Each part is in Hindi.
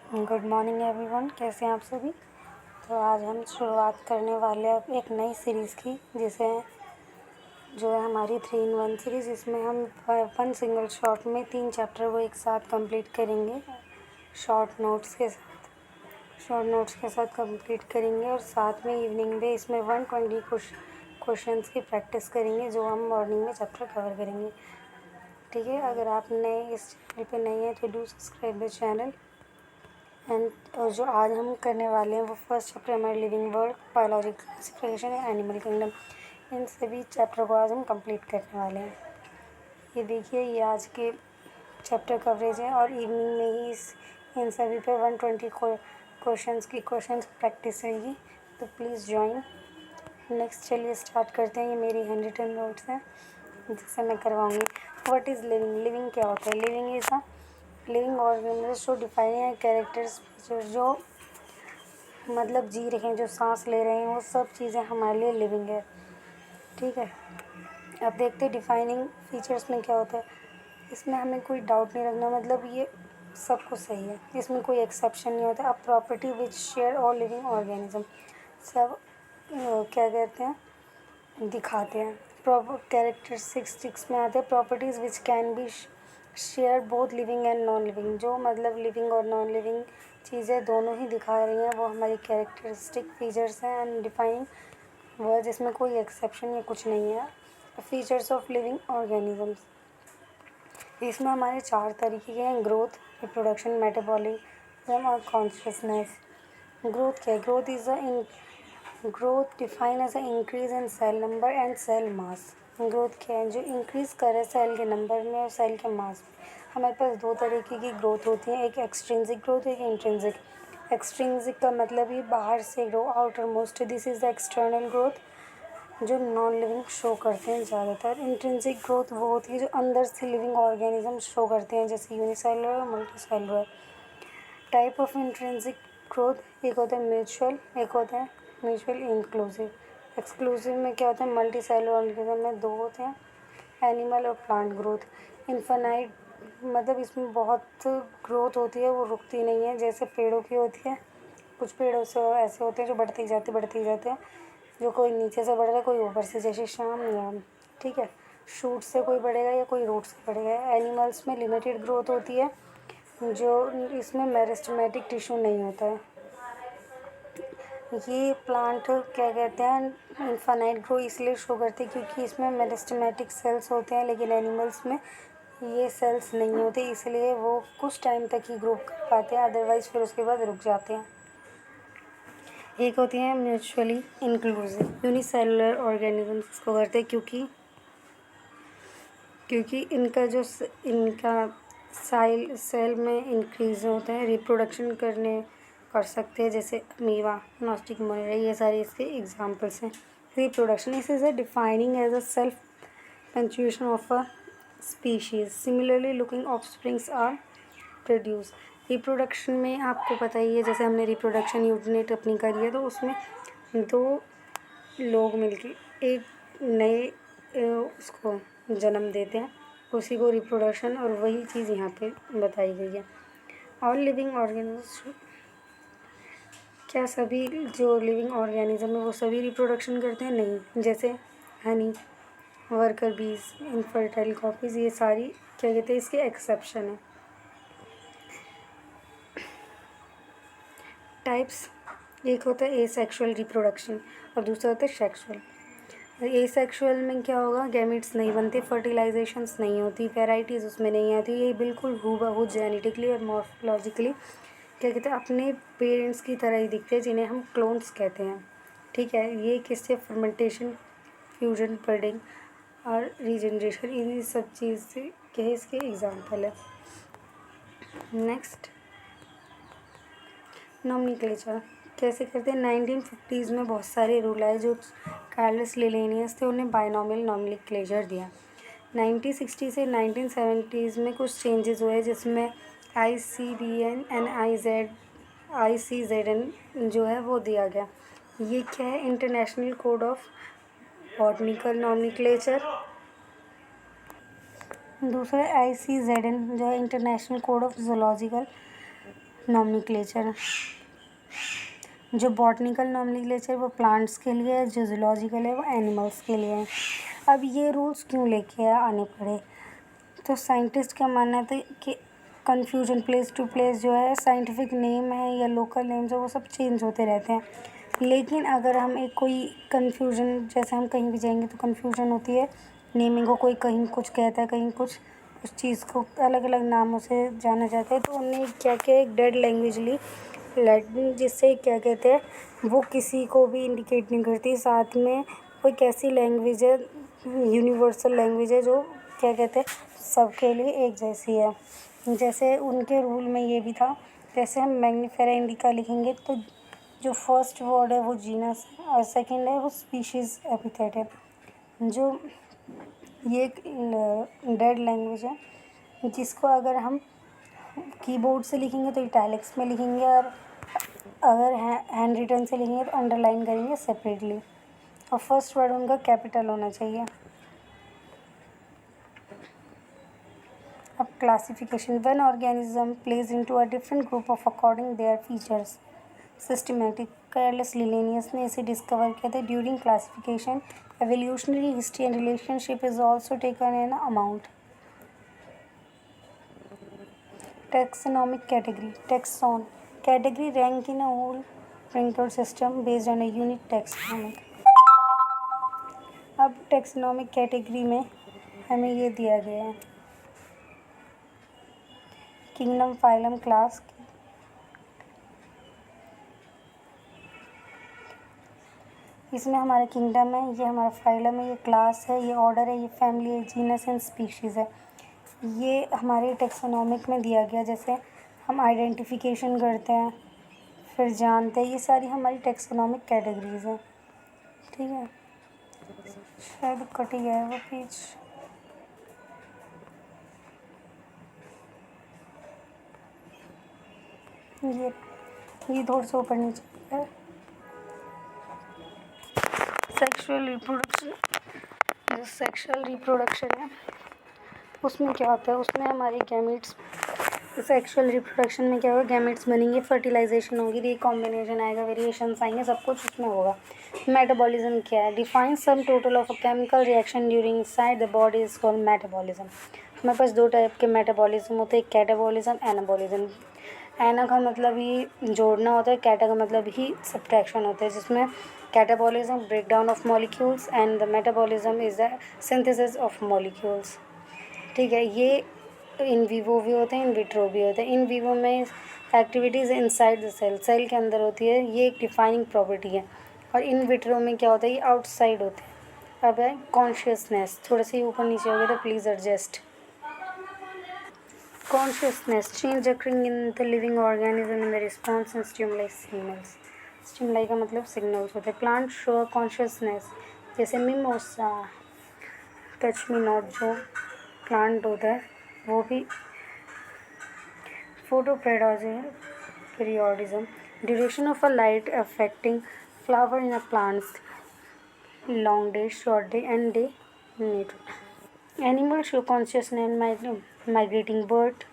गुड मॉर्निंग एवरीवन, कैसे हैं आप सभी। तो आज हम शुरुआत करने वाले हैं एक नई सीरीज़ की, जिसे जो है हमारी 3 in 1 सीरीज़। इसमें हम वन सिंगल शॉट में 3 चैप्टर को एक साथ कंप्लीट करेंगे। शॉर्ट नोट्स के साथ कंप्लीट करेंगे और साथ में इवनिंग में इसमें 120 क्वेश्चंस की प्रैक्टिस करेंगे, जो हम मॉर्निंग में चैप्टर कवर करेंगे। ठीक है, अगर आप नए इस चैनल पे नए हैं तो डू सब्सक्राइब द चैनल। और जो आज हम करने वाले हैं वो फर्स्ट चैप्टर हमारे living world, biological classification and animal kingdom. इन सभी चैप्टर को आज हम कंप्लीट करने वाले हैं। ये देखिए, ये आज के चैप्टर कवरेज है और इवनिंग में ही इन सभी पे 120 क्वेश्चंस प्रैक्टिस रहेगी, तो प्लीज़ ज्वाइन। नेक्स्ट चलिए स्टार्ट करते हैं। ये मेरी हैंड रिटन नोट्स हैं जिससे मैं करवाऊँगी। What is living? लिविंग क्या होता है? Living is a living organism जो डिफाइनिंग कैरेक्टर्स फीचर, जो मतलब जी रहे हैं, जो सांस ले रहे हैं, वो सब चीज़ें हमारे लिए लिविंग है। ठीक है, अब देखते हैं डिफाइनिंग फीचर्स में क्या होता है। इसमें हमें कोई डाउट नहीं रखना, मतलब ये सब कुछ सही है, इसमें कोई एक्सेप्शन नहीं होता। अब property which share all living organism, सब क्या कहते हैं, दिखाते हैं। कैरेक्टरिस्टिक्स में आते हैं properties which can be share both living and non living, जो मतलब लिविंग और नॉन लिविंग चीज़ें दोनों ही दिखा रही हैं, वो हमारी कैरेक्टरिस्टिक फीचर्स हैं। एंड डिफाइनिंग वर्ड, जिसमें कोई एक्सेप्शन या कुछ नहीं है। फीचर्स ऑफ लिविंग ऑर्गेनिजम्स, इसमें हमारे 4 तरीके के हैं: ग्रोथ, रिप्रोडक्शन, मेटाबॉलिज्म और कॉन्शियसनेस। ग्रोथ क्या है? Growth define as a increase in cell number and cell mass. Growth क्या है? जो इंक्रीज़ करे सेल के नंबर में और सेल के मास में। हमारे पास 2 तरीके की ग्रोथ होती है, एक एक्सट्रिंसिक ग्रोथ, एक इंट्रिंसिक। एक्सट्रिंसिक का मतलब ये बाहर से grow, outer most, this is the external growth, जो नॉन लिविंग शो करते हैं ज़्यादातर। इंट्रिंसिक ग्रोथ वो होती है जो अंदर से लिविंग ऑर्गेनिज्म शो करते हैं, जैसे यूनिसेलुलर और multicellular. Type of intrinsic growth, एक होता है म्यूचुअल, एक होता है म्यूचुअल इंक्लूसिव। एक्सक्लूसिव में क्या होता है, मल्टी सेलुलर ऑर्गेनिज्म में 2 होते हैं, एनिमल और प्लांट ग्रोथ। इन्फानाइट मतलब इसमें बहुत ग्रोथ होती है, वो रुकती नहीं है, जैसे पेड़ों की होती है। कुछ पेड़ों से ऐसे होते हैं जो बढ़ते ही जाते हैं, जो कोई नीचे से बढ़ रहा है, कोई ऊपर से, जैसे शाम या आम। ठीक है, शूट से कोई बढ़ेगा या कोई रूट से बढ़ेगा। एनिमल्स में लिमिटेड ग्रोथ होती है, जो इसमें मेरिस्टेमेटिक टिश्यू नहीं होता है। ये प्लांट क्या कहते हैं, इन्फानाइट ग्रो इसलिए शो करते हैं क्योंकि इसमें मेरिस्टेमेटिक सेल्स होते हैं, लेकिन एनिमल्स में ये सेल्स नहीं होते, इसलिए वो कुछ टाइम तक ही ग्रो कर पाते हैं, अदरवाइज़ फिर उसके बाद रुक जाते हैं। एक होती है म्यूचुअली इंक्लूसिव, यूनिसेलुलर ऑर्गेनिजम्स इसको करते हैं क्योंकि इनका सेल में इंक्रीज होता है, रिप्रोडक्शन कर सकते हैं, जैसे अमीबा, नॉस्टिक मोनेरा, ये सारे इसके एग्जांपल्स हैं। Reproduction, is is a defining as a self perpetuation of a species, similarly looking offsprings are produce. Reproduction में आपको पता ही है, जैसे हमने रिप्रोडक्शन यूनिट अपनी करी है, तो उसमें 2 लोग मिलके एक नए उसको जन्म देते हैं, उसी को रिप्रोडक्शन, और वही चीज़ यहाँ पे बताई गई है। ऑल लिविंग ऑर्गेनिज्म, क्या सभी जो लिविंग ऑर्गेनिज्म है वो सभी रिप्रोडक्शन करते हैं? नहीं, जैसे हनी, वर्कर बीज, इनफर्टाइल कॉपीज़, ये सारी क्या कहते हैं, इसके एक्सेप्शन है। टाइप्स, एक होता है एसेक्सुअल रिप्रोडक्शन और दूसरा होता है सेक्सुअल। एसेक्सुअल में क्या होगा, गैमेट्स नहीं बनते, फर्टिलाइजेशंस नहीं होती, वेराइटीज़ उसमें नहीं आती, ये बिल्कुल हूबहू जेनेटिकली और मॉर्फोलॉजिकली क्या कहते हैं, अपने पेरेंट्स की तरह ही दिखते हैं, जिन्हें हम क्लोन्स कहते हैं। ठीक है, ये किससे, फर्मेंटेशन, फ्यूजन, ब्रीडिंग और रीजनरेशन, इन सब चीज़ से क्या है, इसके एग्जाम्पल है। नेक्स्ट, नॉमेनक्लेचर कैसे करते हैं। 1950s में बहुत सारे रूल आए, जो कार्लस लिनेयस थे, उन्हें बायनॉमियल नॉमेनक्लेचर दिया। 1960 से 1970s में कुछ चेंजेस हुए, जिसमें ICBN एंड ICZN जो है वो दिया गया। ये क्या है, international code of botanical nomenclature. दूसरा ICZN जो है international code of zoological nomenclature. जो बॉटनिकल नॉमेनक्लेचर वो प्लांट्स के लिए है, जो जूलॉजिकल है वो एनिमल्स के लिए है। अब ये रूल्स क्यों लेके आने पड़े? तो साइंटिस्ट का मानना था कि कन्फ्यूजन प्लेस टू प्लेस जो है साइंटिफिक नेम है या लोकल नेम्स है वो सब चेंज होते रहते हैं, लेकिन अगर हम एक कोई कन्फ्यूजन, जैसे हम कहीं भी जाएंगे तो कन्फ्यूजन होती है नेमिंग को, कोई कहीं कुछ कहता है कहीं कुछ, उस चीज़ को अलग अलग नामों से जाना जाता है। तो उन्होंने क्या किया, एक डेड लैंग्वेज ली लैटिन, जिससे क्या कहते हैं वो किसी को भी इंडिकेट नहीं करती, साथ में कोई कैसी लैंग्वेज है, यूनिवर्सल लैंग्वेज है जो क्या कहते हैं सबके लिए एक जैसी है। जैसे उनके रूल में ये भी था, जैसे हम मैग्नीफेरा इंडिका लिखेंगे तो जो फर्स्ट वर्ड है वो जीनस है और सेकंड है वो स्पीशीज़ एपिथेट है। जो ये एक डेड लैंग्वेज है जिसको अगर हम कीबोर्ड से लिखेंगे तो इटैलिक्स में लिखेंगे, और अगर हैंड रिटन से लिखेंगे तो अंडरलाइन करेंगे सेपरेटली, और फर्स्ट वर्ड उनका कैपिटल होना चाहिए। अब classification, one organism place into a different group of according their features. Systematic, Carolus Linnaeus ने इसे डिस्कवर किया था। During classification evolutionary history and relationship is also taken in amount. Taxonomic category, taxon category rank in a whole ranker system based on a unique taxonomic। अब टैक्सोनॉमिक कैटेगरी में हमें ये दिया गया है किंगडम, फाइलम, क्लास। इसमें हमारा किंगडम है, ये हमारा फाइलम है, ये क्लास है, ये ऑर्डर है, ये फैमिली है, जीनस एंड स्पीशीज़ है। ये हमारे टैक्सोनॉमिक में दिया गया। जैसे हम आइडेंटिफिकेशन करते हैं फिर जानते हैं, ये सारी हमारी टैक्सोनॉमिक कैटेगरीज हैं। ठीक है, शायद कट ही गया है वो पेज। ये थोड़ा सा ऊपर नीचे है। सेक्सुअल रिप्रोडक्शन, जो सेक्सुअल रिप्रोडक्शन है उसमें क्या होता है, उसमें हमारे गैमेट्स, सेक्सुअल रिप्रोडक्शन में क्या होगा, गैमेट्स बनेंगे, फर्टिलाइजेशन होगी, रिकॉम्बिनेशन आएगा, वेरिएशंस आएंगे, सब कुछ उसमें होगा। मेटाबॉलिज्म क्या है, define sum total of a chemical reaction during inside the body is called metabolism. हमारे पास दो टाइप के मेटाबॉलिज्म होते हैं, कैटाबॉलिज्म, एनाबॉलिज्म। एना का मतलब ही जोड़ना होता है, कैटा का मतलब ही सब्ट्रैक्शन होता है, जिसमें catabolism breakdown of molecules and the metabolism is the synthesis of molecules. ठीक है, ये इन वीवो भी होते हैं, इन विट्रो भी होते हैं। इन वीवो में activities inside the cell, cell के अंदर होती है, ये एक डिफाइनिंग प्रॉपर्टी है। और इन विट्रो में क्या होता है, ये आउटसाइड होते हैं। अब है कॉन्शियसनेस, थोड़ा सा ऊपर नीचे हो गया तो please adjust. Consciousness, change occurring in the living organism in the response and stimuli signals. Stimuli का मतलब सिग्नल्स होते हैं। प्लांट शो कॉन्शियसनेस, जैसे मिमोसा, टच मी नॉट जो प्लांट होता है वो भी। Photo periodism, duration of a light affecting flower in a plants, long day, short day and day net. Animal show consciousness, migrating bird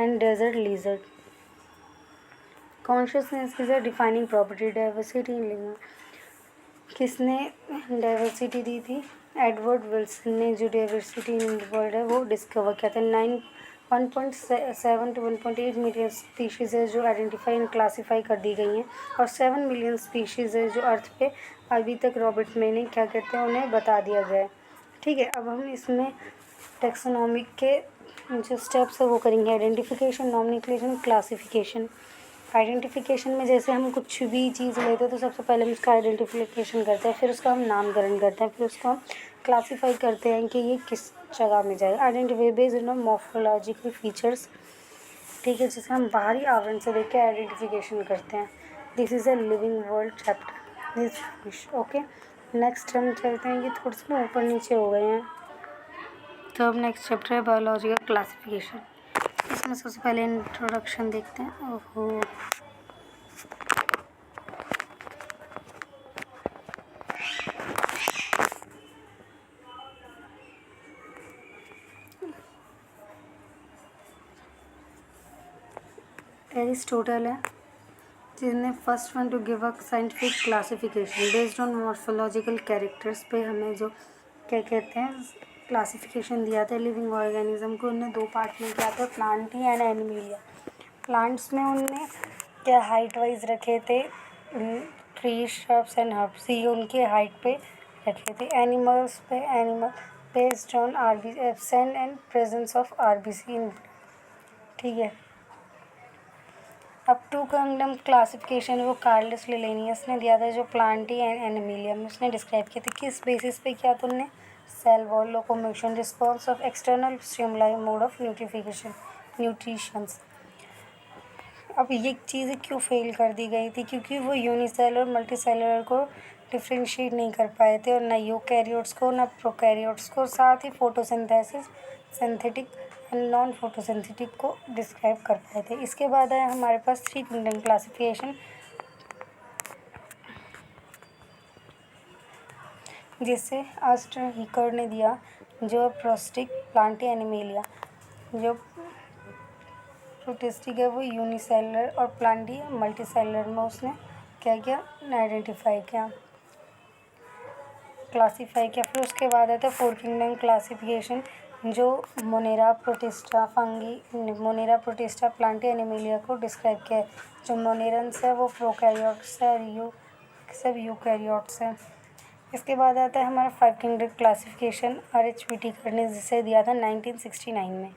and desert lizard. Consciousness is a defining property, diversity in living। किसने डाइवर्सिटी दी थी, एडवर्ड विल्सन ने, जो डाइवर्सिटी इन वर्ल्ड है वो डिस्कवर किया था। 1.7 to 1.8 मिलियन स्पीशीज़ है जो आइडेंटिफाई एंड क्लासीफाई कर दी गई हैं, और 7 मिलियन स्पीशीज़ है जो अर्थ पे अभी तक रॉबर्ट मे ने क्या कहते हैं उन्हें बता दिया गया है। ठीक है, अब हम इसमें टैक्सोनॉमिक के जो स्टेप्स है वो करेंगे, आइडेंटिफिकेशन, नॉमिनक्लेचर, क्लासिफिकेशन। आइडेंटिफिकेशन में जैसे हम कुछ भी चीज़ लेते हैं तो सबसे पहले हम उसका आइडेंटिफिकेशन करते हैं, फिर उसका हम नामकरण करते हैं, फिर उसको हम क्लासीफाई करते हैं कि ये किस जगह में जाएगा। Identify based on morphological features. ठीक है, जिसे हम बाहरी आवरण से देख के आइडेंटिफिकेशन करते हैं। This is a living world chapter this. Okay, next हम चलते हैं, ये थोड़े से ऊपर नीचे हो गए हैं। तो अब नेक्स्ट चैप्टर है बायोलॉजिकल क्लासिफिकेशन। इसमें सबसे पहले इंट्रोडक्शन देखते हैं। ओहो, एरिस्टोटल है, जिसने first one two give a scientific classification based on morphological characters पे हमें जो क्या कहते हैं क्लासिफिकेशन दिया था लिविंग ऑर्गेनिज्म को। उनने दो पार्ट में किया था, प्लांटी एंड एनिमलिया। प्लांट्स में उनने क्या हाइट वाइज रखे थे, ट्री श्रब्स एंड हर्ब्स, ये उनके हाइट पे रखे थे। एनिमल्स पे animal based on RB absent and presence of RBC in, ठीक है। अब टू किंगडम क्लासिफिकेशन वो कार्लस लिलेनियस ने दिया था, जो प्लांटी एंड एनिमलिया में उसने डिस्क्राइब किया था। किस बेसिस पे किया था उनने? Cell wall, locomotion, response of external stimuli, mode of nutritions. अब ये चीज़ें क्यों फेल कर दी गई थी? क्योंकि वो यूनिसेलुलर मल्टीसेलुलर को डिफ्रेंशिएट नहीं कर पाए थे, और ना यूकैरियोट्स को ना प्रोकैरियोट्स को। साथ ही photosynthesis, synthetic and non photosynthetic को डिस्क्राइब कर पाए थे। इसके बाद है हमारे पास थ्री किंगडम क्लासिफिकेशन, जिससे अस्टर हिकर ने दिया, जो प्रोस्टिक, प्लांटी, एनिमेलिया। जो प्रोटिस्टिक है वो यूनिसेलुलर और प्लांटी मल्टीसेलुलर में उसने क्या किया? आइडेंटिफाई किया, क्लासीफाई किया। फिर उसके बाद आता है फोर किंगडम क्लासिफिकेशन, जो Monera Protista fungi, Monera protista, Plantae, Animalia को डिस्क्राइब किया है। जो मोनेरन्स है वो प्रोकैरियोट्स है और सब यूकैरियोट्स है। इसके बाद आता है हमारा five kingdom classification, RH Whittaker ने जिसे दिया था 1969 में।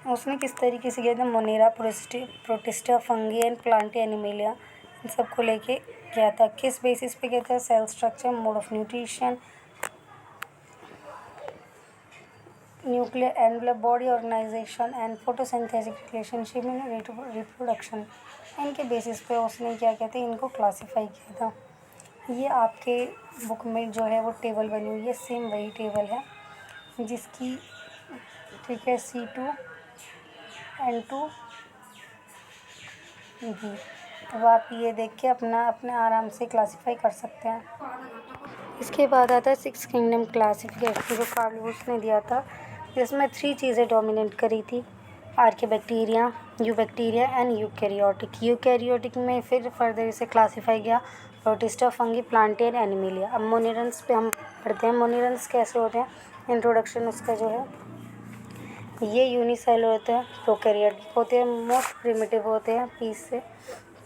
उसने किस तरीके से किया था? Monera Protista Fungi and Plantae Animalia, इन सबको लेके किया था। किस बेसिस पे किया था? Cell structure, mode of nutrition, nuclear envelope, body organisation and photosynthesis, relationship in reproduction. इनके बेसिस पे उसने क्या कहते हैं इनको क्लासीफाई किया था। ये आपके बुक में जो है वो टेबल बनी हुई है, सेम वही टेबल है जिसकी, ठीक है, C2N2 भी। अब आप ये देख के अपने आराम से क्लासीफाई कर सकते हैं। इसके बाद आता है सिक्स किंगडम क्लासिफिकेशन, जो कार्लोस ने दिया था, जिसमें थ्री चीज़ें डोमिनेट करी थी, आर्कियोबैक्टीरिया, यूबैक्टीरिया एंड यूकैरियोटिक। यूकैरियोटिक में फिर फर्दर इसे क्लासीफाई किया, protista, fungi, Plantae and Animalia. अब मोनेरन्स पे हम पढ़ते हैं। मोनेरन्स कैसे होते हैं? इंट्रोडक्शन उसका जो है, ये यूनिसेलुलर होते हैं, प्रोकैरियोटिक होते हैं, मोस्ट प्रिमिटिव होते हैं, पीस से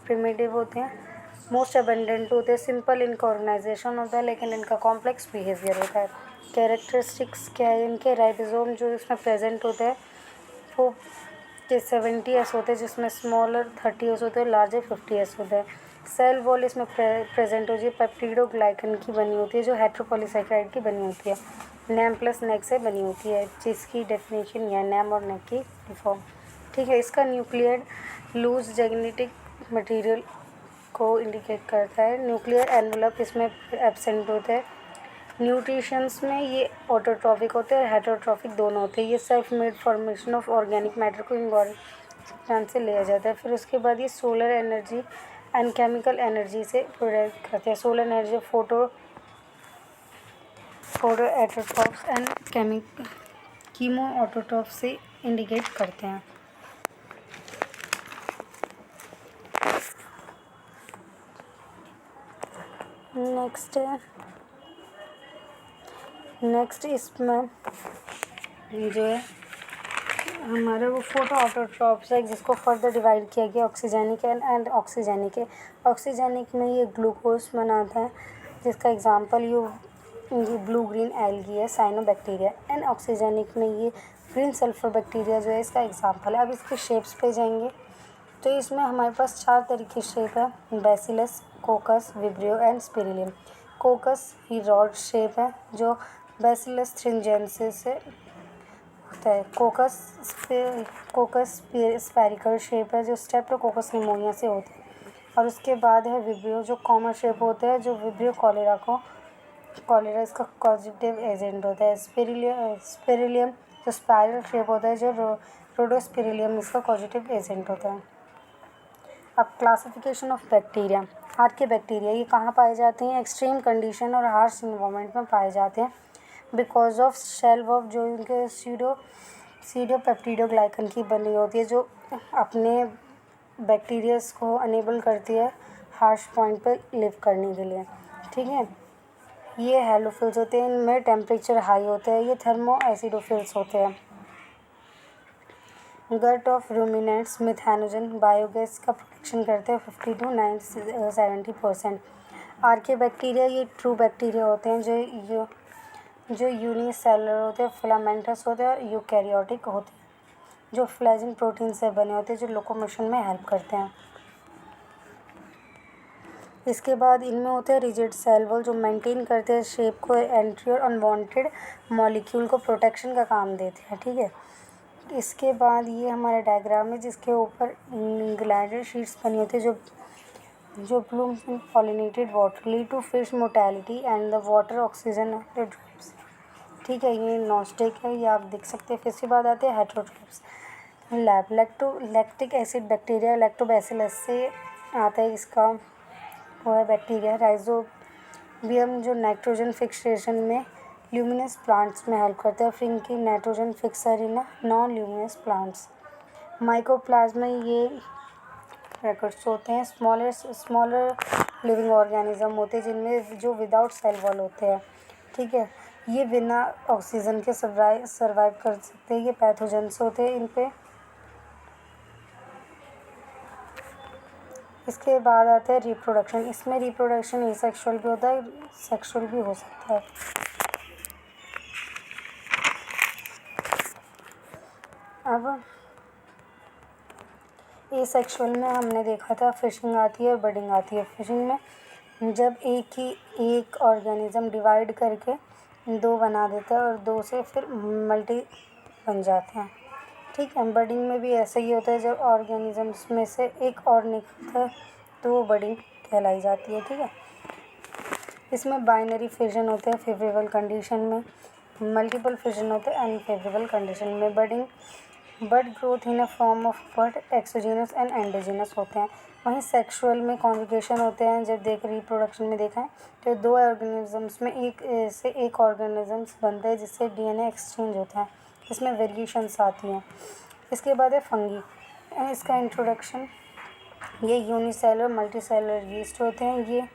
प्रिमिटिव होते हैं, मोस्ट अबंडेंट होते हैं, सिंपल इनका ऑर्गेनाइजेशन होता है, लेकिन इनका कॉम्प्लेक्स बिहेवियर होता है। कैरेक्टरिस्टिक्स क्या है इनके? राइबोसोम जो इसमें प्रेजेंट होता है वो 70S होते हैं, जिसमें स्मॉलर 30S होते हैं, लार्जर 50S होता है। सेल वॉल इसमें प्रेजेंट होती है, पेप्टिडोग्लाइकन की बनी होती है, जो हेट्रोपॉलीसैकेराइड की बनी होती है। नैम प्लस नेक से बनी होती है, जिसकी डेफिनेशन यह नैम और नेक की डिफॉर्म, ठीक है। इसका न्यूक्लियर लूज जेनेटिक मटेरियल को इंडिकेट करता है। न्यूक्लियर एनवेलप इसमें एब्सेंट होता है। न्यूट्रिशंस में ये ऑटोट्रॉफिक होते हैं और हेटरोट्रॉफिक दोनों होते हैं। ये self made formation of organic matter को इनगॉर्गेनिक से लिया जाता है। फिर उसके बाद ये solar energy and chemical energy से प्रोडक्ट करते हैं। Solar energy photo autotrophs and chemo autotroph से इंडिकेट करते हैं। नेक्स्ट इसमें जो है हमारा वो फोटो ऑटोट्रॉफ्स है, जिसको फर्दर डिवाइड किया गया ऑक्सीजेनिक एंड ऑक्सीजेनिक है। ऑक्सीजेनिक में ये ग्लूकोज बनाता है, जिसका एग्जांपल ये ब्लू ग्रीन एल्गी है, साइनोबैक्टीरिया। एंड ऑक्सीजेनिक में ये ग्रीन सल्फर बैक्टीरिया जो है इसका एग्जांपल है। अब इसके शेप्स पे जाएंगे तो इसमें हमारे पास चार तरीके शेप है, bacillus, coccus, vibrio and spirillum. Coccus ही रॉड शेप है, जो बैसिलस थ्रिंजेंसिस से होता है। कोकस स्फेरिकल शेप है, जो स्ट्रेप्टोकोकस निमोनिया से होता है। और उसके बाद है विब्रियो, जो कॉमन शेप होता है, जो विब्रियो कॉलेरा इसका कॉजेटिव एजेंट होता है। स्पिरिलियम जो स्पाइरल शेप होता है, जो रोडोस्पिरिलियम इसका कॉजेटिव एजेंट होता है। अब क्लासिफिकेशन ऑफ बैक्टीरिया। आर्कियोबैक्टीरिया ये कहाँ पाए जाते हैं? एक्सट्रीम कंडीशन और हार्श इन्वायरमेंट में पाए जाते हैं, बिकॉज ऑफ शेल वॉल जो इनके सीडोपेप्टिडोग्लाइकन की बनी होती है, जो अपने बैक्टीरियाज को अनेबल करती है हार्श पॉइंट पर लिव करने के लिए। ठीक है, ये हेलोफिल्स होते हैं, इनमें टेम्परेचर हाई होता है, ये थर्मो एसिडोफिल्स होते हैं। Gut of ruminants methanogen biogas का प्रोडक्शन करते हैं 50 to 70%। आर्के बैक्टीरिया ये ट्रू बैक्टीरिया होते हैं जो यूनिसेलुलर होते हैं, फिलामेंटस होते हैं और यूकैरियोटिक होते हैं, जो फ्लैजिन प्रोटीन से बने होते हैं, जो लोकोमोशन में हेल्प करते हैं। इसके बाद इनमें होते हैं रिजिड सेल वॉल, जो मेंटेन करते हैं शेप को, एंट्री और अनवांटेड मॉलिक्यूल को प्रोटेक्शन का काम देते हैं। ठीक है, इसके बाद ये हमारा डायग्राम है जिसके ऊपर ग्लैडर शीट्स बनी होती है जो blooms in pollinated water lead to fish mortality and the water oxygen drops. ठीक है, ये नॉनस्टिक है, ये आप देख सकते हैं। फिर इसके बाद आते हैं heterotrophs LAB. Lactic acid bacteria lactobacillus से आता है, इसका वो है बैक्टीरिया। राइजोबियम जो नाइट्रोजन फिक्सेशन में ल्यूमिनस प्लांट्स में हेल्प करता है, Frankia nitrogen fixer in non leguminous plants. Mycoplasma ये रैकेट्स होते हैं, स्मॉलर लिविंग ऑर्गेनिज्म होते हैं जिनमें जो विदाउट सेल वॉल होते हैं। ठीक है, ये बिना ऑक्सीजन के सर्वाइव कर सकते हैं, ये पैथोजेंस होते हैं इन पे। इसके बाद आता है रिप्रोडक्शन। इसमें रिप्रोडक्शन एसेक्सुअल भी होता है, सेक्सुअल भी हो सकता है। अब एसेक्सुअल में हमने देखा था फिशिंग आती है और बडिंग आती है। फिशिंग में जब एक ऑर्गेनिज्म डिवाइड करके दो बना देता है और दो से फिर मल्टी बन जाते हैं। ठीक है, बडिंग में भी ऐसा ही होता है, जब ऑर्गेनिजम्स में से एक और निकलता है तो वो बडिंग कहलाई जाती है। ठीक है, इसमें बाइनरी फिजन होते हैं फेवरेबल कंडीशन में, मल्टीपल फिजन होते हैं अनफेवरेबल कंडीशन में। Bud growth in a form of bud exogenous and endogenous होते हैं। वहीं सेक्सुअल में कॉन्जुगेशन होते हैं। जब रिप्रोडक्शन में देखा है तो दो ऑर्गेनिजम्स में एक ऑर्गेनिजम्स बनते हैं जिससे डीएनए एक्सचेंज होता है, इसमें वेरिएशंस आती हैं। इसके बाद है फंगी। इसका इंट्रोडक्शन, ये यूनिसेलुलर मल्टीसेलुलर यीस्ट होते हैं, ये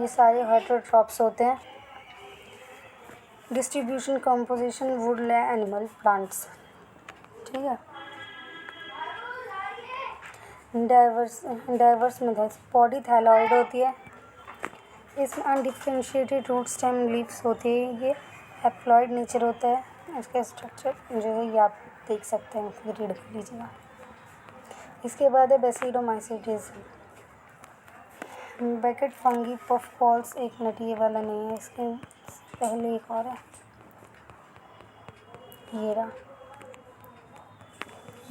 सारे हेटेरोट्रॉप्स होते हैं। डिस्ट्रीब्यूशन कंपोजिशन वुड ले एनिमल प्लांट्स। ठीक है, डाइवर्स मेथड्स। पॉडी थैलॉइड होती है, इसमें अनडिफरेंशिएटेड रूट स्टेम लीव्स होती है, ये हैप्लॉइड नेचर होता है। इसका स्ट्रक्चर जो है ये आप देख सकते हैं, खुद रीड कर लीजिएगा। इसके बाद है बेसिडोमाइसीटीज। बैकेट फंगी पफ बॉल्स एक नटी वाला नहीं है, इसके पहले एक और है, ये रहा।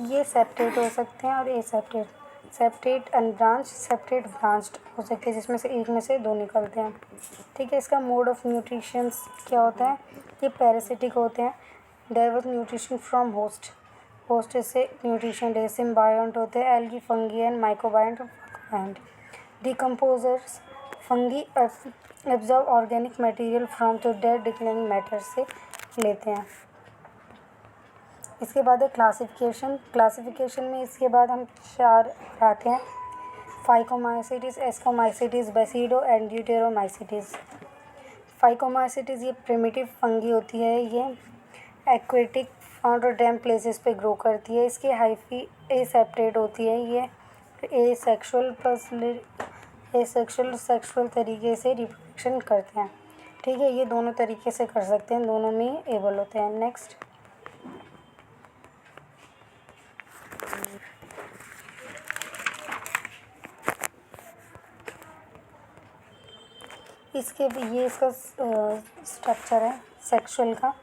ये सेपरेट हो सकते हैं और ए सेपरेट अनब्रांच, सेपरेट ब्रांच्ड हो सकते हैं, जिसमें से एक में से दो निकलते हैं। ठीक है, इसका मोड ऑफ न्यूट्रिशंस क्या होता है, ये पैरासिटिक होते हैं। डाइवर्स न्यूट्रिशन फ्रॉम होस्ट से न्यूट्रिशन डे। सिम्बायोंट होते हैं, algae fungi and microbiont and decomposers. Fungi absorb organic material from to dead declining matter से लेते हैं। इसके बाद है क्लासिफिकेशन में इसके बाद हम चार आते हैं, फाइकोमाइसीटीज, एस्कोमाइसीटीज, बेसिडो एंड ड्यूटेरोमाइसीटीज। फाइकोमाइसीटीज ये प्रिमिटिव फंगी होती है, ये एक्वेटिक फाउंड और डैम प्लेसेस पे ग्रो करती है। इसकी हाइफी एसेप्टेट होती है, ये सेक्सुअल तरीके से रिप्रोडक्शन करते हैं। ठीक है, ये दोनों तरीके से कर सकते हैं, दोनों में एबल होते हैं। नेक्स्ट, ये इसका स्ट्रक्चर है सेक्सुअल का,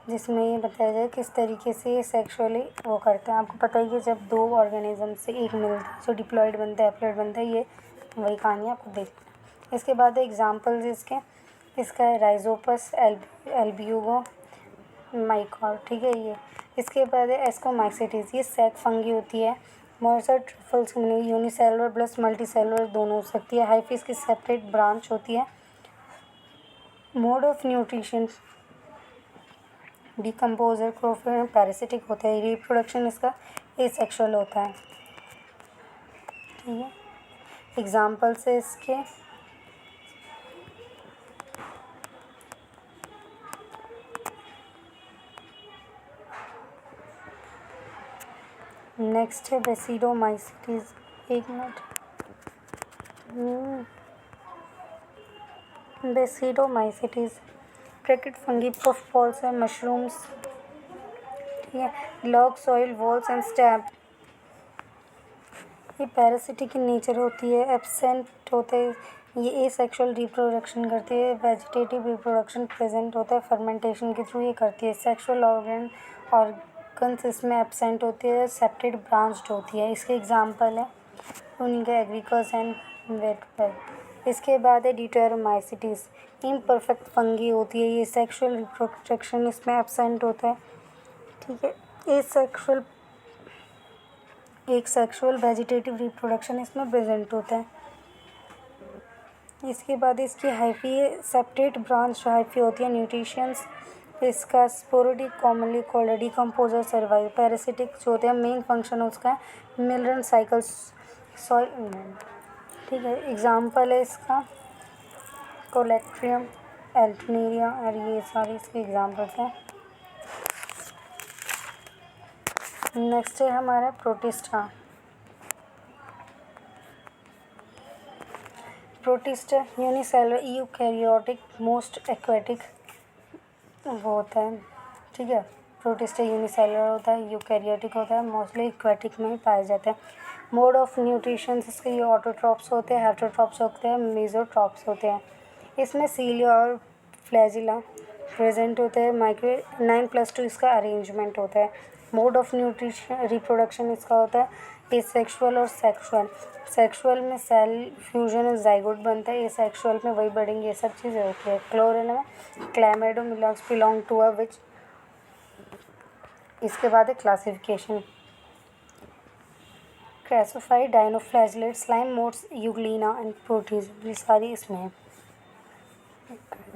जिसमें ये बताया जाए किस तरीके से ये सेक्सुअली वो करते हैं। आपको पता ही है, जब दो ऑर्गेनिज्म से एक मिलता है जो डिप्लॉयड बनता है, एप्लॉयड बनता है, ये वही कहानी आपको देखते हैं। इसके बाद एग्जांपल्स इसका है राइजोपस एल्ब्यूगो माइकॉर। ठीक है, ये इसके बाद है एस्कोमाइसीटीज, ये सैक फंगी होती है। मोर्सर ट्रिफल्स यूनिसेलुलर प्लस मल्टीसेलुलर दोनों हो सकती है। हाइफिस की सेपरेट ब्रांच होती है। मोड ऑफ न्यूट्रिशन डिकम्पोजर क्रोफिन पैरासिटिक होता है। रिप्रोडक्शन इसका एसेक्सुअल होता है। ठीक है, एग्जाम्पल्स है इसके नेक्स्ट है बेसिडोमाइसीटीज। एक minute, basidiomycetes cricket fungi, puff balls है, मशरूम्स। ठीक है, log soil walls and stab. ये पैरासिटिक इन नेचर होती है, एब्सेंट होते हैं। ये एसेक्सुअल रिप्रोडक्शन करती है, वेजिटेटिव रिप्रोडक्शन प्रेजेंट होता है, फर्मेंटेशन के थ्रू ये करती है। सेक्सुअल ऑर्गन्स इसमें एब्सेंट होती है, सेपरेट ब्रांच्ड होती है। इसके एग्जांपल है उनके एग्रीकस एंड वेट। इसके बाद है ड्यूटेरोमाइसीटीज, इम्परफेक्ट फंगी होती है। ये सेक्सुअल रिप्रोडक्शन इसमें एब्सेंट होता है। ठीक है, एक सेक्सुअल वेजिटेटिव रिप्रोडक्शन इसमें प्रेजेंट होता है। इसके बाद इसकी हाइफी सेपरेट ब्रांच हाइफी होती है। न्यूट्रिशंस इसका sporadic commonly called decomposer survive. Parasitic जो होते हैं मेन फंक्शन उसका मिनरल साइकिल सॉइल। ठीक है, एग्जांपल है इसका कोलेक्ट्रियम, एल्टनेरिया और ये सारे इसके एग्जांपल्स हैं। नेक्स्ट है हमारा protista. Protista unicellular eukaryotic most aquatic वो होता है। ठीक है, प्रोटिस्टा यूनिसेलुलर होता है, यूकैरियोटिक होता है, मोस्टली एक्वेटिक में ही पाए जाते हैं। मोड ऑफ न्यूट्रिशन इसके ये ऑटोट्रॉप्स होते हैं, हेटरोट्रॉप्स होते हैं, मेसोट्रॉप्स होते हैं। इसमें सीलिया और फ्लैजिला प्रेजेंट होते हैं। माइक्रो 9+2 इसका अरेंजमेंट होता है। मोड ऑफ न्यूट्रिशन रिप्रोडक्शन इसका होता है एसेक्सुअल और सेक्सुअल। सेक्सुअल में सेल फ्यूजन और जाइगोट बनता है, एसेक्सुअल में वही बढ़ेंगे, ये सब चीज़ें होती है। क्लोरल में क्लैमिडोमिलाक्स बिलोंग टू अ विच। इसके बाद है classification, chrysophyte, dinoflagellate, slime moulds, euglena and protists, ये सारी इसमें है।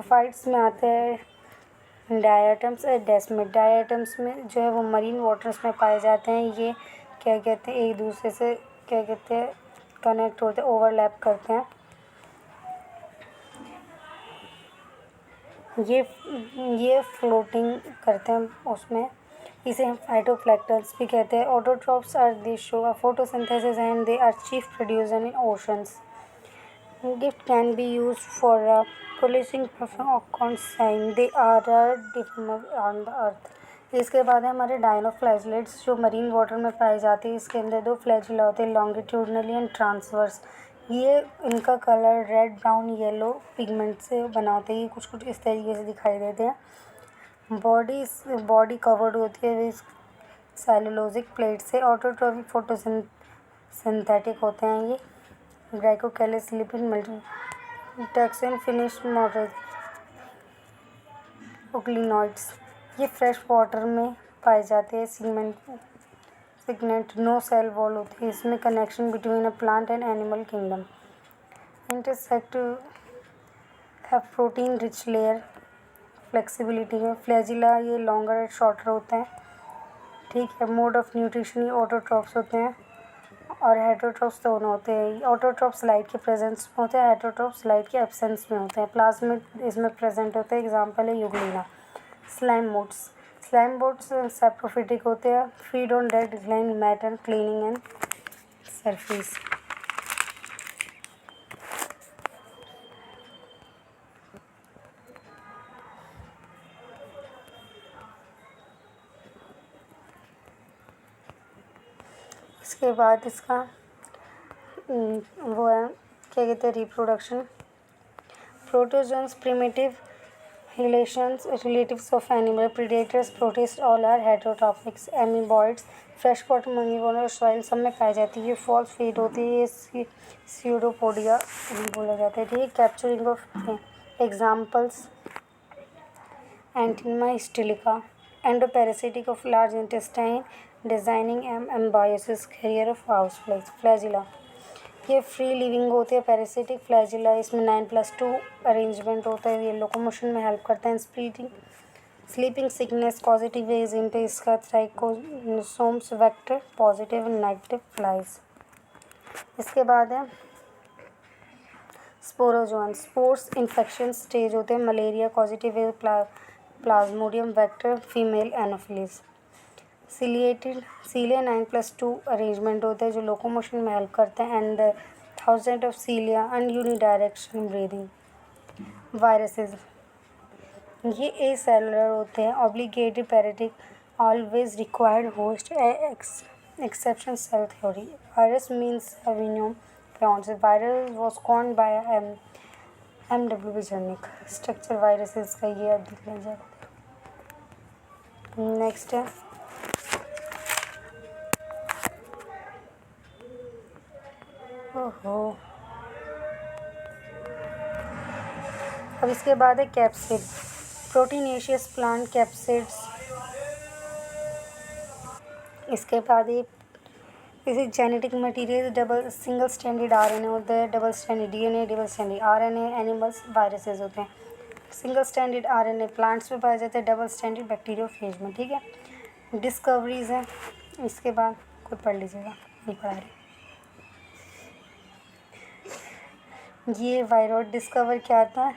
फाइट्स में आते हैं डायटम्स और डेस्मिड। डायटम्स में जो है वो मरीन वाटर्स में पाए जाते हैं। ये क्या कहते हैं, एक दूसरे से क्या कहते हैं कनेक्ट होते हैं, ओवरलैप करते हैं। ये फ्लोटिंग करते हैं उसमें, इसे हम फाइटोप्लैंक्टन्स भी कहते हैं। Autotrophs are they show photosynthesis and they are chief producer in oceans. Gift can be used for policing perfume or consign. They are different on the earth. इसके बाद है हमारे डाइनोफ्लैजिलेट्स जो मरीन वाटर में पाए जाते हैं। इसके अंदर 2 फ्लैजिला होते हैं, लॉन्गिट्यूडनली एंड ट्रांसवर्स। ये इनका colour red, brown, yellow pigment से बनाते हैं। ये कुछ कुछ इस तरीके से दिखाई देते हैं। बॉडी कवर्ड होती है सेलुलोजिक प्लेट से। ऑटोट्रॉफिक फोटोसिंथेटिक होते हैं ये। ग्लाइकोकेलिस लिपिड मल्टीटैक्सिन फिनिश्ड मॉडल ओक्लिनॉइड्स। ये फ्रेश वाटर में पाए जाते हैं। सिग्नेंट नो सेल वॉल होती है। इसमें connection between a plant and animal kingdom. Intersect है प्रोटीन रिच लेयर, फ्लेक्सिबिलिटी है। फ्लैजिला ये लॉन्गर एंड शॉर्टर होते हैं। ठीक है, मोड ऑफ न्यूट्रिशन ये ऑटोट्रॉप्स होते हैं और हेटरोट्रॉप्स दोनों होते हैं। ऑटोट्रॉप्स लाइट के प्रेजेंस में होते हैं, हेटरोट्रॉप्स लाइट के एब्सेंस में होते हैं। प्लाज्मिड इसमें प्रेजेंट होते हैं। एग्जांपल है यूग्लिना। स्लाइम बोट्स सैप्रोफिटिक होते हैं, feed on dead gland matter, cleaning and surface. इसके बाद इसका वो है क्या कहते हैं reproduction. Protozoans primitive relatives of animal predators, protists all are heterotrophics, amoeboids, fresh water मंगीवोर और सॉइल सब में पाई जाती है। ये फॉल्स फीड होती है, ये स्यूडोपोडिया भी बोला जाता है। ठीक है, capturing of examples Entamoeba histolytica, endoparasitic of large intestine, designing amoebiasis, carrier of house flagella. ये फ्री लिविंग होती है पैरासिटिक फ्लैजिला। इसमें 9+2 अरेंजमेंट होता है। ये लोकोमोशन में हेल्प करते हैं, splitting sleeping sickness causative agent है इसका trichosomes vector positive and negative flies. इसके बाद है स्पोरोजोन, स्पोर्स इन्फेक्शन स्टेज होते हैं malaria causative plasmodium vector female anopheles. Ciliated cilia 9+2 arrangement होता है जो लोकोमोशन में हेल्प करते हैं and the thousand of cilia and unidirectional breathing. Viruses ये ए सेलुलर होते हैं obligated parasitic always required host exception cell theory. Virus means एविनियम plants. Virus was coined by MW Beijerinck. Structure viruses का ये अब देख लीजिए। नेक्स्ट है ओहो अब इसके बाद है कैप्सिड, प्रोटीनेशियस प्लांट कैप्सिड्स। इसके बाद ये इसे genetic material double single standard RNA होता है, double standard DNA, double standard RNA animals viruses होते हैं। सिंगल स्टैंडर्ड RNA प्लांट्स में पाया जाता है, डबल स्टैंडर्ड बैक्टीरियोफेज में। ठीक है, डिस्कवरीज हैं इसके बाद खुद पढ़ लीजिएगा, नहीं पढ़ा रही। ये वायरस डिस्कवर किया था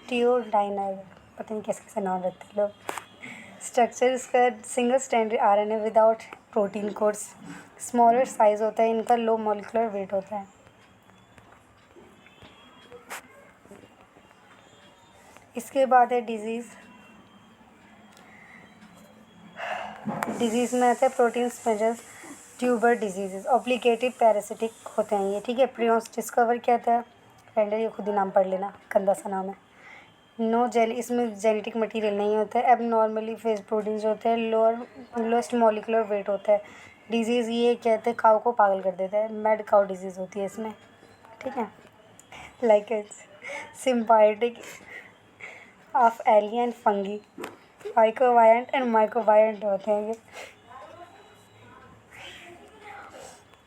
टियोडाइनर, पता नहीं कैसे कैसे नाम रखते हैं लोग। स्ट्रक्चर इसका single standard RNA without protein codes, smaller size होता है इनका, लो मॉलिक्यूलर वेट होता है। इसके बाद है डिजीज़ में आता है प्रोटीन स्पेजस ट्यूबर डिजीजेज ऑब्लिगेटेड पैरासिटिक होते हैं ये। ठीक है, प्रियोंस डिस्कवर किया था रेंडर, ये खुद ही नाम पढ़ लेना, गंदा सा नाम है। नो जेली, इसमें जेनेटिक मटेरियल नहीं होता है। एबनॉर्मली फेज प्रोटीन्स होते हैं, लोएस्ट मॉलिक्यूलर वेट होता है। डिजीज़ ये कहते हैं काऊ को पागल कर देता है, मैड काऊ डिजीज़ होती है इसमें। ठीक है, like symbiotic of alien fungi, mycobiont and mycobiont होते हैं ये।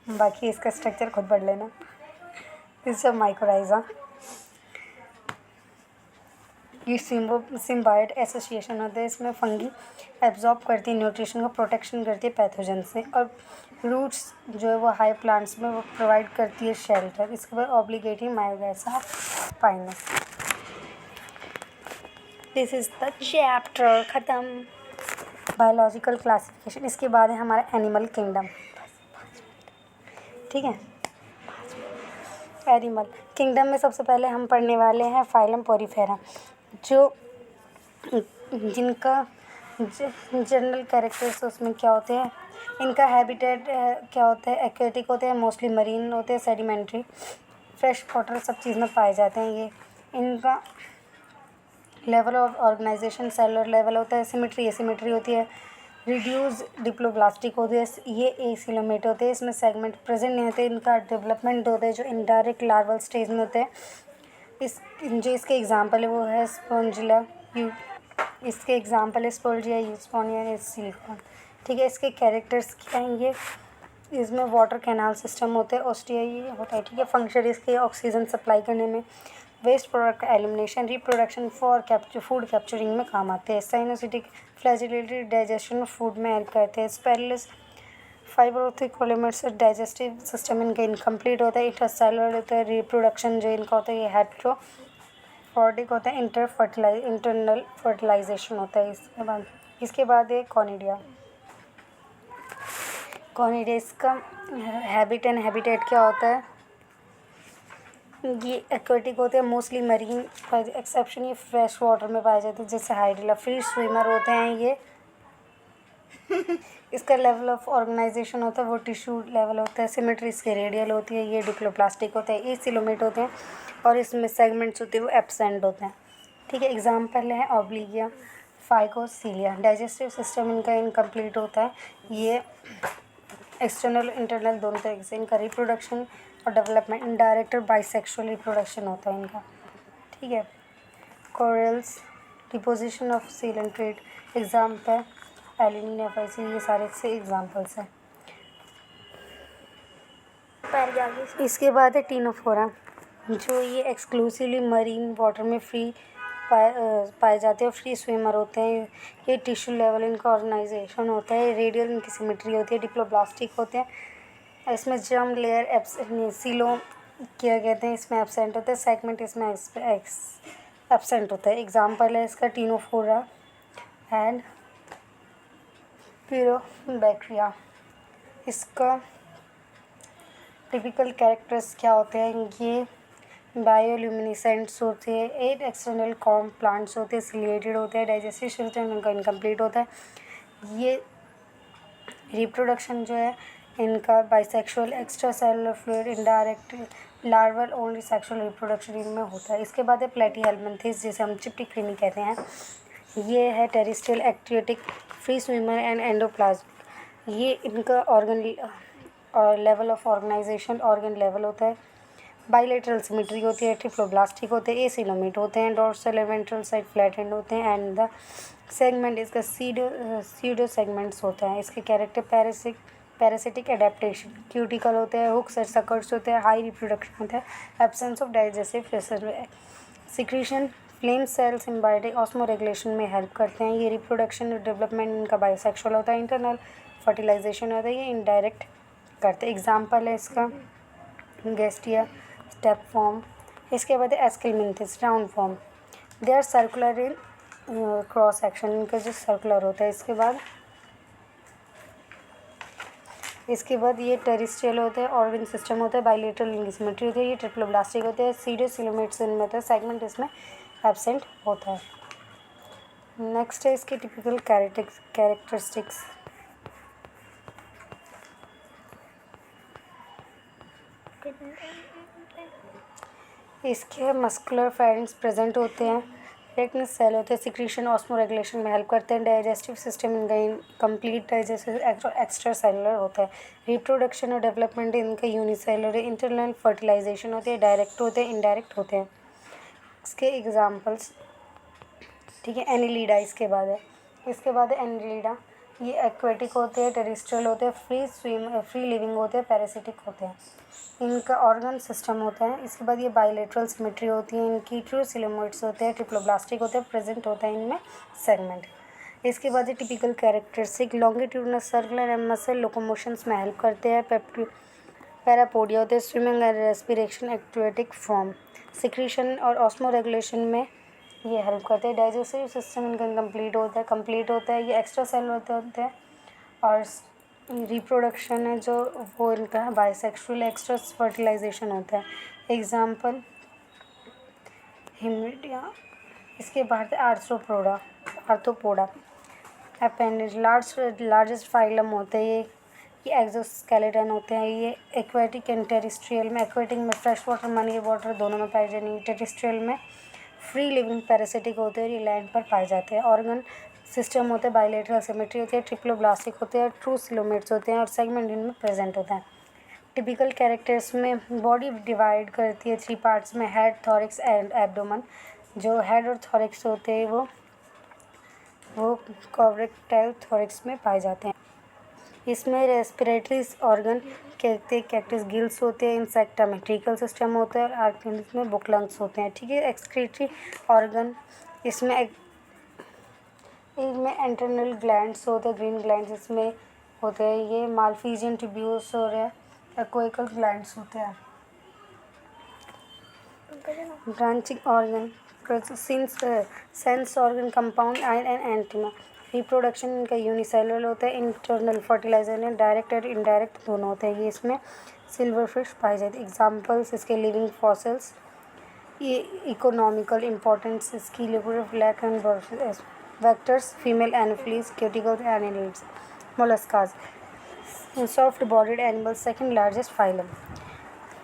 बाकी इसका स्ट्रक्चर खुद पढ़ लेना। इस सब माइक्रोराइजा ये सिम्बायोट एसोसिएशन होता है, इसमें फंगी एब्जॉर्ब करती है न्यूट्रिशन को, प्रोटेक्शन करती है पैथोजन से, और रूट्स जो है वो हाई प्लांट्स में वो प्रोवाइड करती है शेल्टर। इसके बाद obligatory mycorrhiza pinus. This is the chapter ख़त्म। Biological classification. इसके बाद है हमारा एनिमल किंगडम। ठीक है, एनिमल किंगडम में सबसे पहले हम पढ़ने वाले हैं फाइलम पोरीफेरा, जो जिनका जनरल कैरेक्टर्स उसमें क्या होते हैं। इनका हैबिटेट क्या होता है, एक्वेटिक होते हैं, मोस्टली मरीन होते हैं, सेडिमेंट्री, फ्रेश वाटर सब चीज़ में पाए जाते हैं ये। इनका level of organisation cellular level होता है, सिमेट्री एसिमेट्री होती है, रिड्यूस डिप्लोब्लास्टिक होते हैं, ये एसिलोमेट होते हैं, इसमें सेगमेंट प्रेजेंट नहीं होते। इनका डेवलपमेंट होता है जो इनडायरेक्ट लार्वल स्टेज में होते हैं। इसके एग्जांपल है वो है स्पोंजिला इसके एग्जांपल है स्पोल्जिया यूस्पोनिया सिलिकॉन। ठीक है, इसके कैरेक्टर्स क्या हैं ये, इसमें वाटर कैनाल सिस्टम होते हैं, ऑस्टिया ये होता है। ठीक है, फंक्शन इसके ऑक्सीजन सप्लाई करने में, वेस्ट प्रोडक्ट का elimination, reproduction for food capturing में काम आते हैं, साइनोसिटिक फ्लैजिलेटरी डाइजेशन फूड में हेल्प करते हैं, स्पेरलिस फाइब्रोथिक एलिमेंट्स डाइजेस्टिव सिस्टम इनका इनकम्प्लीट होता है, इंटरसेलुलर होता है, रिप्रोडक्शन जो इनका होता है ये हेट्रोफोडिक होता है, इंटरनल फर्टिलाइजेशन होता है। इसके बाद है कॉनिडिया। इसका हैबिट एंड हैबिटेट क्या होता है, ये एक्वेटिक होते हैं, मोस्टली मरीन, एक्सेप्शन ये फ्रेश वाटर में पाए जाते हैं, जैसे हाइड्रिला, फ्री स्विमर होते हैं ये। इसका लेवल ऑफ ऑर्गेनाइजेशन होता है वो टिश्यू लेवल होता है, सिमेट्री इसके रेडियल होती है, ये डिप्लोप्लास्टिक होता है, ये सिलोमेट होते हैं, और इसमें सेगमेंट्स होते हैं वो एब्सेंट होते हैं। ठीक है, एग्जाम्पल है ऑब्लिगिया, फाइकोसीलिया। डाइजेस्टिव सिस्टम इनका इनकम्प्लीट होता है, ये एक्सटर्नल इंटरनल दोनों तरीके से। इनका रिप्रोडक्शन और डेवलपमेंट इनडायरेक्ट और बाइसेक्सुअल रिप्रोडक्शन होता है इनका। ठीक है, corals, deposition of coelenterate, example alanine FIC, ये सारे से एग्जाम्पल्स हैं। इसके बाद है टीनोफोरा, जो ये एक्सक्लूसिवली मरीन वाटर में फ्री पाए जाते हैं, फ्री स्विमर होते हैं। ये टिश्यू लेवल इनका ऑर्गेनाइजेशन होता है। रेडियल इनकी सिमेट्री होती है। डिप्लोब्लास्टिक होते हैं। इसमें जर्म लेयर सीलो क्या कहते हैं, इसमें एब्सेंट होता है। सेगमेंट इसमें एब्सेंट होता है। एग्जाम्पल है इसका टीनोफोरा एंड प्यूरोबैक्टीरिया। इसका टिपिकल कैरेक्टर्स क्या होते हैं, ये बायोल्यूमिनेसेंट्स होते हैं। 8 एक्सटर्नल कॉम प्लांट्स होते हैं, सिलिएटेड होते हैं। डाइजेस्टिव सिस्टम इनका इनकम्प्लीट होता है। ये रिप्रोडक्शन जो है इनका bisexual, extra cellular fluid, indirect, larval only sexual reproduction इनमें होता है। इसके बाद है प्लेटीहेल्मिन्थेस, जिसे हम चिपटी क्रीमी कहते हैं। ये है terrestrial, aquatic, free swimmer and endoplasm. ये इनका ऑर्गन और level of organisation organ level होता है। बाइलेटरल सिमेट्री होती है। ट्रिप्लोब्लास्टिक होते हैं। एसिलोमेट होते हैं। डोर्सल वेंट्रल साइड फ्लैटेंड होते हैं एंड द सेगमेंट इसका सीडो सेगमेंट्स होता है। इसके कैरेक्टर पैरासिटिक एडेप्टेशन, क्यूटिकल होते हैं। हुक्स और सकर्स होते हैं। हाई रिप्रोडक्शन होता है। Absence of digestive secretion, flame cell symbiotic osmoregulation में हेल्प करते हैं। ये रिप्रोडक्शन और डेवलपमेंट इनका बायोसेक्सुअल होता है। इंटरनल फर्टिलाइजेशन होता है। ये इनडायरेक्ट करते हैं। एग्जाम्पल है इसका गेस्टिया, स्टेप फॉर्म। इसके बाद aschelminthes, round form. They are circular in cross section, इनका जो सर्कुलर होता है। इसके बाद ये टेरिस्ट्रियल होते हैं। ऑर्गन सिस्टम होता है। बाइलेटरल इनकी सिमेट्री होती है। ये ट्रिप्लोब्लास्टिक होते हैं। सीडोसिलोमेट्स इनमें होता है। सेगमेंट इसमें एब्सेंट होता है। नेक्स्ट है इसके टिपिकल कैरेक्टरिस्टिक्स। इसके मस्कुलर फेरेंक्स प्रेजेंट होते हैं। रेटिनस सेल होते हैं। सिक्रीशन ऑस्मो रेगुलेशन में हेल्प करते हैं। डाइजेस्टिव सिस्टम इनका कंप्लीट डाइजेस्टिव एक्स्ट्रा सेलुलर होता है। रिप्रोडक्शन और डेवलपमेंट इनका यूनिसेलुलर। इंटरनल फर्टिलाइजेशन होती है। डायरेक्ट होते हैं, इनडायरेक्ट होते हैं। इसके एग्जाम्पल्स, ठीक है। एनिलीडा इसके बाद है। एनिलीडा। ये एक्वेटिक होते हैं, टेरेस्ट्रियल होते हैं, फ्री लिविंग होते हैं, पैरासिटिक होते हैं। इनका ऑर्गन सिस्टम होता है। इसके बाद ये बाइलेटरल सिमेट्री होती है। इनकी ट्रू सिलोमोइड्स होते हैं। ट्रिप्लोब्लास्टिक होते हैं। प्रेजेंट होता है इनमें सेगमेंट। इसके बाद ये typical characteristic, longitudinal circular and muscle locomotions में हेल्प करते हैं। पैरापोडिया होते हैं। Swimming and respiration, aquatic form. Secretion और ऑस्मो रेगुलेशन में ये हेल्प करते हैं। डाइजेस्टिव सिस्टम इनका कंप्लीट होता है। ये एक्स्ट्रा सेल होते हैं। और रिप्रोडक्शन है जो वो इनका है बाइसेक्सुअल, एक्स्ट्रा फर्टिलाइजेशन होता है। एग्जाम्पल हिमिडिया। इसके बाद आर्थ्रोपोडा अपेंडेज, लार्जेस्ट फाइलम होते हैं। ये एक्सोस्केलेटन होते हैं। ये एक्वेटिक एंड टेरेस्ट्रियल में, एक्वेटिक में फ्रेश वाटर, मनी वाटर दोनों में पाए जाएंगे। टेरेस्ट्रियल में फ्री लिविंग पैरासिटिक होते हैं। ये लैंड पर पाए जाते हैं। ऑर्गन सिस्टम होते हैं। बाइलेटरल सिमेट्री होती है। ट्रिप्लोब्लास्टिक होते हैं। ट्रू सिलोमेट्स होते हैं और सेगमेंट इनमें प्रेजेंट होता है। टिपिकल कैरेक्टर्स में बॉडी डिवाइड करती है 3 पार्ट्स में, हेड, थॉरिक्स एंड एब्डोमेन। जो हेड और थॉरिक्स होते हैं वो कोरेक्टाइल थॉरिक्स में पाए जाते हैं। इसमें रेस्पिरेटरी ऑर्गन कहते हैं कैक्टस गिल्स होते हैं। इंसेक्टा मेट्रिकल सिस्टम होता है और आर्किड्स में बुक लंग्स होते हैं, ठीक है। एक्सक्रीटरी ऑर्गन इसमें इंटरनल ग्लैंड्स होते हैं, ग्रीन ग्लैंड्स इसमें होते हैं। ये मालफिजियन ट्यूब्यूल्स और एक्वेकल ग्लैंड्स होते हैं। Branching organ sense organ, compound ion and antenna. Reproduction इनका यूनिसेलुलर होता है। इंटरनल फर्टिलाइजर डायरेक्ट और इनडायरेक्ट दोनों होते हैं। ये इसमें सिल्वर फिश पाई जाती है। एग्जाम्पल्स इसके लिविंग फॉसिल्स। ये इकोनॉमिकल इम्पोर्टेंस इसकी liver black and vectors, female anopheles, cuticle annelids, mollusca, soft bodied animal, second largest phylum.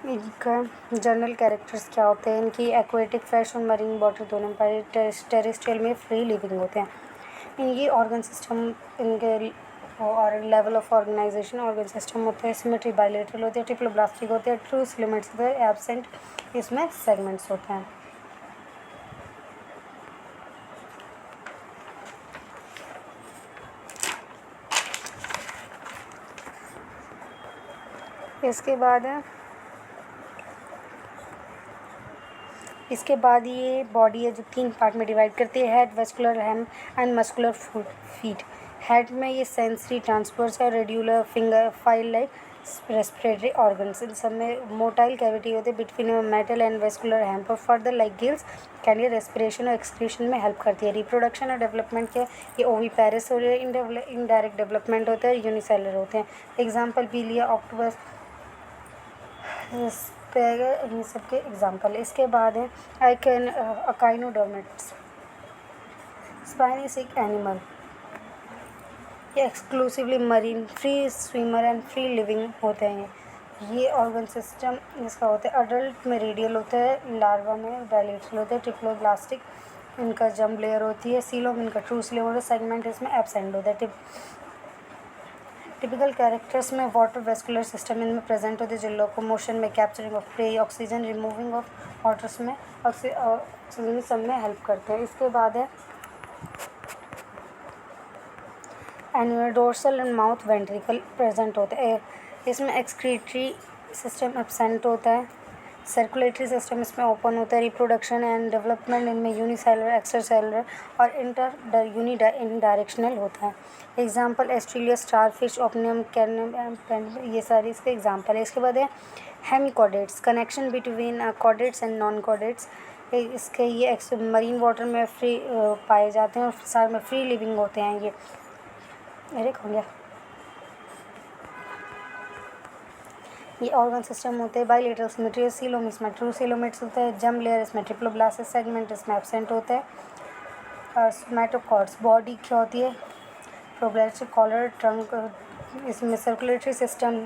इनका जनरल कैरेक्टर्स क्या होते हैं, इनकी एक्वेटिक, फ्रेश और मरीन वाटर दोनों पाए, टेरेस्ट्रियल में फ्री लिविंग होते हैं। इनकी ऑर्गन सिस्टम, इनके और level of organisation organ system होते हैं। सिमेट्री बाइलेटरल होते हैं। ट्रिप्लोब्लास्टिक होते हैं। ट्रू सिलोमेट्स होते हैं। एब्सेंट इसमें सेगमेंट्स होते हैं। इसके बाद है इसके बाद ये बॉडी है जो 3 पार्ट में डिवाइड करती है, head, visceral hump and muscular feet. Head में ये सेंसरी ट्रांसफर्स है, radicular finger file like respiratory organs. इन सब में मोटाइल कैविटी होते हैं between mantle and visceral hump पर फर्दर लाइक गिल्स कैन ये रेस्पिरेशन और एक्सक्रीशन में हेल्प करती है। रिप्रोडक्शन और डेवलपमेंट के ये ओविपेरस हो रहे हैं, इनडायरेक्ट डेवलपमेंट होते हैं, यूनिसेलर होते हैं। एग्जाम्पल पीलिया, ऑक्टोपस, इन सब के एग्जाम्पल। इसके बाद है अकाइनोडर्मेट्स। स्पाइनिसिक एनिमल, ये exclusively marine, free swimmer and free living होते हैं। ये ऑर्गन सिस्टम इसका होता है, अडल्ट में रेडियल होता है, लार्वा में डायलेटरल होता है, ट्रिप्लोब्लास्टिक इनका जंप लेयर होती है, सीलोम इनका ट्रू सीलोम होता है, सेगमेंट इसमें एब्सेंट होता है। टिपिकल कैरेक्टर्स में वाटर वेस्कुलर सिस्टम इनमें प्रेजेंट होते हैं जो लोकोमोशन में, capturing of prey, oxygen removing of waters में ऑक्सीजन सब में हेल्प करते हैं। इसके बाद है end dorsal and mouth ventricle present होते हैं। इसमें एक्सक्रीटरी सिस्टम एब्सेंट होता है, सर्कुलेटरी सिस्टम इसमें ओपन होता है। रिप्रोडक्शन एंड डेवलपमेंट इनमें यूनिसेलुलर, एक्स्ट्रासेलुलर और यूनिडायरेक्शनल होता है। एग्जांपल ऑस्ट्रेलिया स्टारफिश, ओपनियम कैर्निम, ये सारे इसके एग्जांपल है। इसके बाद है hemichordates, connection between chordates and non chordates. इसके ये मरीन वाटर में फ्री पाए जाते हैं और सार में फ्री लिविंग होते हैं। ये हो गया। ये ऑर्गन सिस्टम होते हैं, बाइलेटरल सिमेट्री, सीलोम इसमें ट्रू सीलोमेट्स होता है, जम लेयर इसमें ट्रिप्लोब्लास्ट, सेगमेंट इसमें एब्सेंट होता है। और स्मेटोकॉर्ड्स, बॉडी क्या होती है, प्रोब्लेस्टिक कॉलर, ट्रंक, इसमें सर्कुलेटरी सिस्टम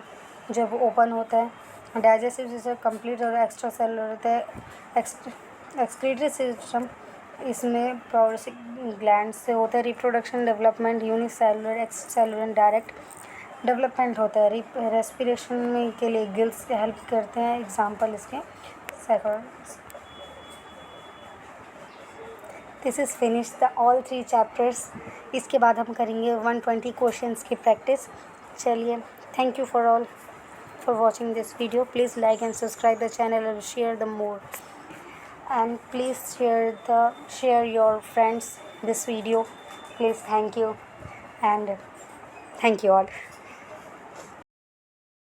जब ओपन होता है, डाइजेस्टिव सिस्टम कंप्लीट और एक्स्ट्रा सेलुलर होता है। एक्सक्रीटरी सिस्टम इसमें प्रोसेसिक ग्लैंड से होता है। Reproduction, development, unicellular, extracellular, direct development होता है। रेस्पिरेशन में के लिए गिल्स हेल्प करते हैं, एग्जांपल इसके seconds. This is finish the all 3 chapters. इसके बाद हम करेंगे 120 क्वेश्चंस की प्रैक्टिस। चलिए, thank you for all for watching this video. Please like and subscribe the channel and share the more, and please share your friends this video, please. Thank you, and thank you all.